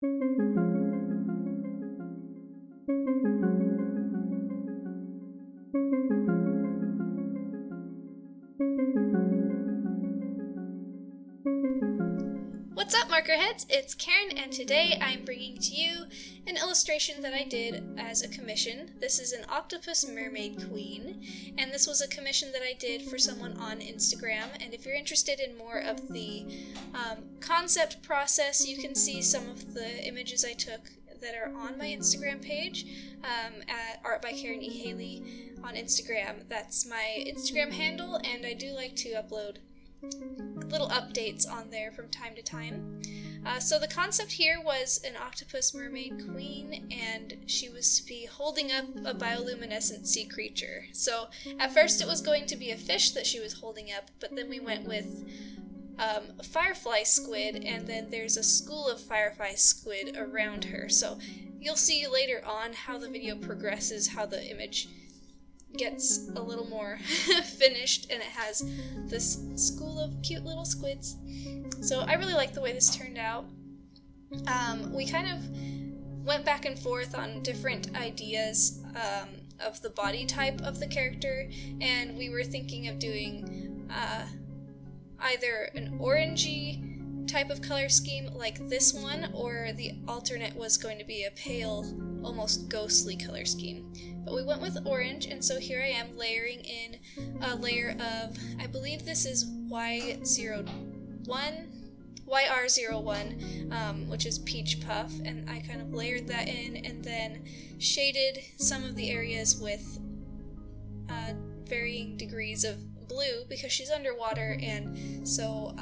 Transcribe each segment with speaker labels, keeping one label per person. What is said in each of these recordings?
Speaker 1: What's up, markerheads? It's Karen, and today I'm bringing to you an illustration that I did as a commission. This is an octopus mermaid queen, and this was a commission that I did for someone on Instagram. And if you're interested in more of the concept process, you can see some of the images I took that are on my Instagram page at Art by Karen E. Haley on Instagram. That's my Instagram handle, and I do like to upload little updates on there from time to time. So the concept here was an octopus mermaid queen, and she was to be holding up a bioluminescent sea creature. So at first it was going to be a fish that she was holding up, but then we went with a firefly squid, and then there's a school of firefly squid around her. So you'll see later on how the video progresses, how the image gets a little more finished, and it has this school of cute little squids. So I really like the way this turned out. We kind of went back and forth on different ideas of the body type of the character, and we were thinking of doing either an orangey type of color scheme like this one, or the alternate was going to be a pale, almost ghostly color scheme. But we went with orange, and so here I am layering in a layer of, I believe this is YR01, which is Peach Puff, and I kind of layered that in and then shaded some of the areas with varying degrees of blue because she's underwater, and so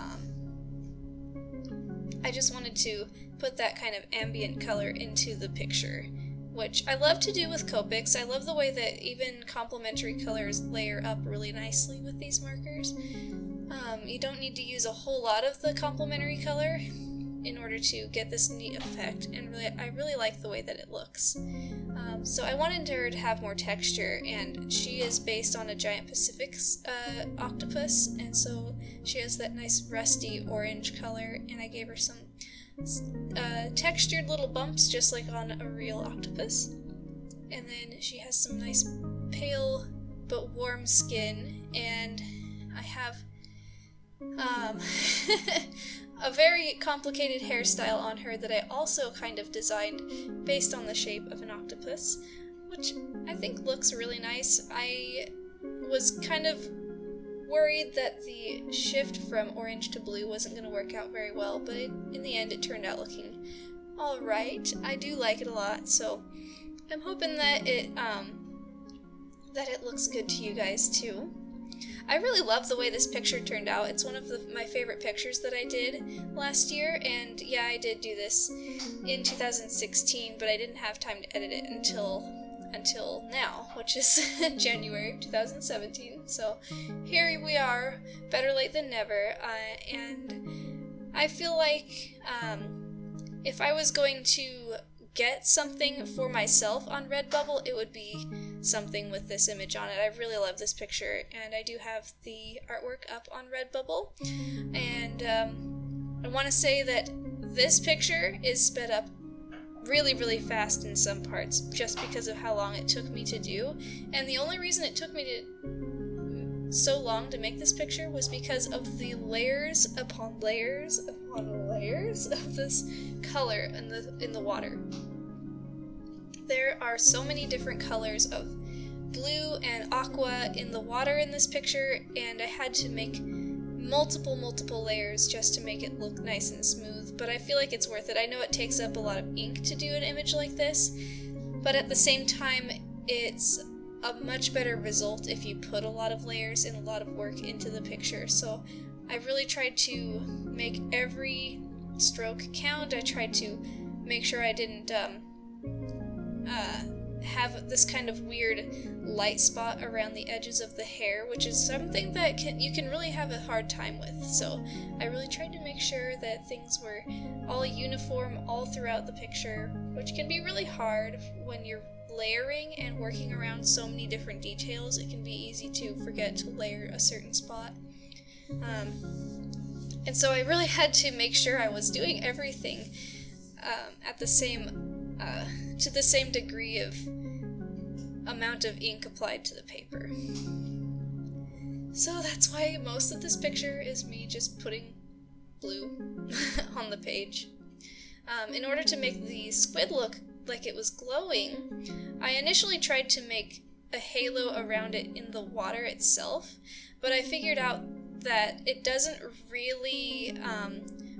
Speaker 1: I just wanted to put that kind of ambient color into the picture, which I love to do with Copics. I love the way that even complementary colors layer up really nicely with these markers. You don't need to use a whole lot of the complementary color in order to get this neat effect, and I really like the way that it looks. So I wanted her to have more texture, and she is based on a giant Pacific octopus, and so she has that nice rusty orange color, and I gave her some textured little bumps just like on a real octopus. And then she has some nice pale but warm skin, and I have a very complicated hairstyle on her that I also kind of designed based on the shape of an octopus, which I think looks really nice. I was kind of worried that the shift from orange to blue wasn't going to work out very well, but in the end it turned out looking alright. I do like it a lot, so I'm hoping that it looks good to you guys too. I really love the way this picture turned out. It's one of my favorite pictures that I did last year, and yeah, I did do this in 2016, but I didn't have time to edit it until now, which is January 2017. So here we are, better late than never, and I feel like if I was going to get something for myself on Redbubble, it would be something with this image on it. I really love this picture, and I do have the artwork up on Redbubble, and I want to say that this picture is sped up really, really fast in some parts just because of how long it took me to do, and the only reason it took me so long to make this picture was because of the layers upon layers upon layers of this color in the water. There are so many different colors of blue and aqua in the water in this picture, and I had to make multiple layers just to make it look nice and smooth, but I feel like it's worth it. I know it takes up a lot of ink to do an image like this, but at the same time, it's a much better result if you put a lot of layers and a lot of work into the picture. So I really tried to make every stroke count. I tried to make sure I didn't have this kind of weird light spot around the edges of the hair, which is something that you can really have a hard time with. So I really tried to make sure that things were all uniform all throughout the picture, which can be really hard when you're layering and working around so many different details. It can be easy to forget to layer a certain spot. And so I really had to make sure I was doing everything at the same, to the same degree of amount of ink applied to the paper. So that's why most of this picture is me just putting blue on the page. In order to make the squid look like it was glowing, I initially tried to make a halo around it in the water itself, but I figured out that it doesn't really,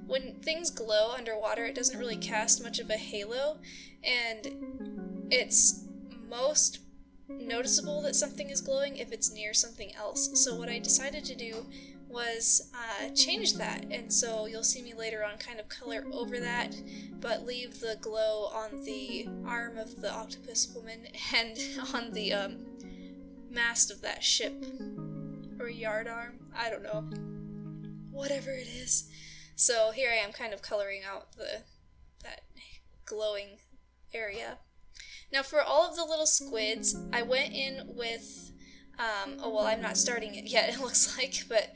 Speaker 1: when things glow underwater, it doesn't really cast much of a halo, and it's most noticeable that something is glowing if it's near something else. So what I decided to do was change that, and so you'll see me later on kind of color over that, but leave the glow on the arm of the octopus woman and on the mast of that ship, or yard arm, I don't know, whatever it is. So here I am kind of coloring out that glowing area. Now for all of the little squids, I went in with, oh well, I'm not starting it yet, it looks like, but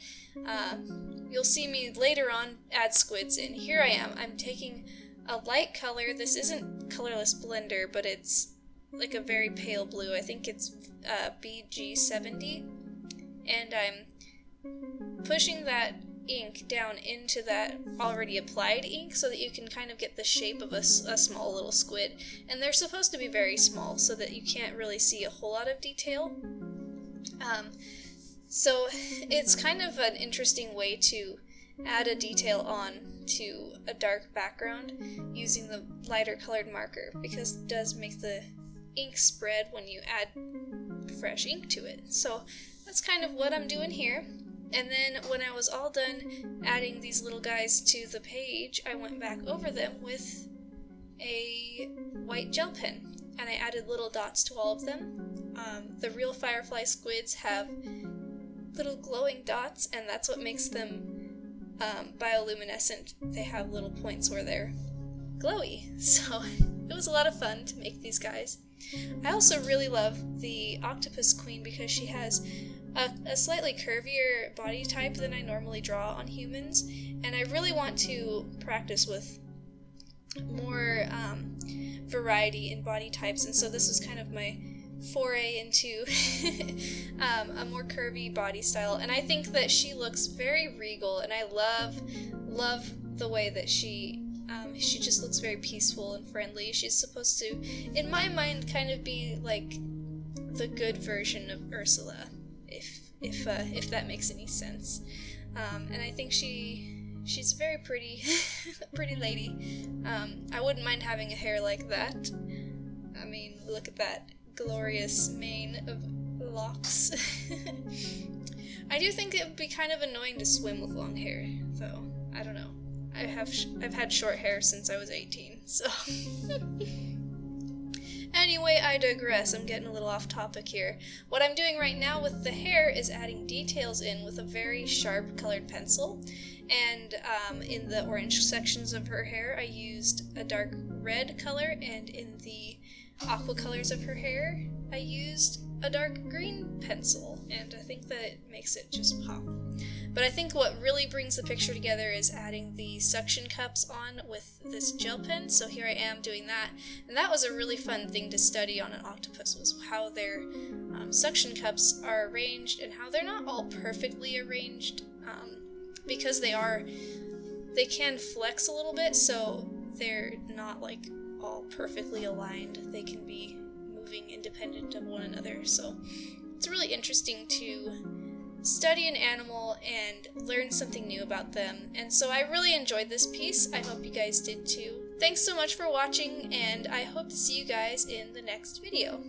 Speaker 1: you'll see me later on add squids in. Here I am. I'm taking a light color. This isn't colorless blender, but it's like a very pale blue. I think it's BG70, and I'm pushing that ink down into that already applied ink so that you can kind of get the shape of a small little squid. And they're supposed to be very small so that you can't really see a whole lot of detail. So it's kind of an interesting way to add a detail on to a dark background using the lighter colored marker, because it does make the ink spread when you add fresh ink to it. So that's kind of what I'm doing here. And then when I was all done adding these little guys to the page, I went back over them with a white gel pen, and I added little dots to all of them. The real firefly squids have little glowing dots, and that's what makes them bioluminescent. They have little points where they're glowy, so it was a lot of fun to make these guys. I also really love the octopus queen because she has a slightly curvier body type than I normally draw on humans, and I really want to practice with more variety in body types, and so this was kind of my foray into a more curvy body style. And I think that she looks very regal, and I love the way that she just looks very peaceful and friendly. She's supposed to, in my mind, kind of be like the good version of Ursula, if that makes any sense. And I think she's a very pretty pretty lady. I wouldn't mind having a hair like that. I mean, look at that glorious mane of locks. I do think it would be kind of annoying to swim with long hair, though. I don't know. I've had short hair since I was 18, so. Anyway, I digress. I'm getting a little off topic here. What I'm doing right now with the hair is adding details in with a very sharp colored pencil. And in the orange sections of her hair, I used a dark red color, and in the aqua colors of her hair, I used a dark green pencil, and I think that it makes it just pop. But I think what really brings the picture together is adding the suction cups on with this gel pen, so here I am doing that. And that was a really fun thing to study on an octopus, was how their suction cups are arranged and how they're not all perfectly arranged, because they can flex a little bit, so they're not like all perfectly aligned. They can be moving independent of one another, so it's really interesting to study an animal and learn something new about them. And so I really enjoyed this piece. I hope you guys did too. Thanks so much for watching, and I hope to see you guys in the next video.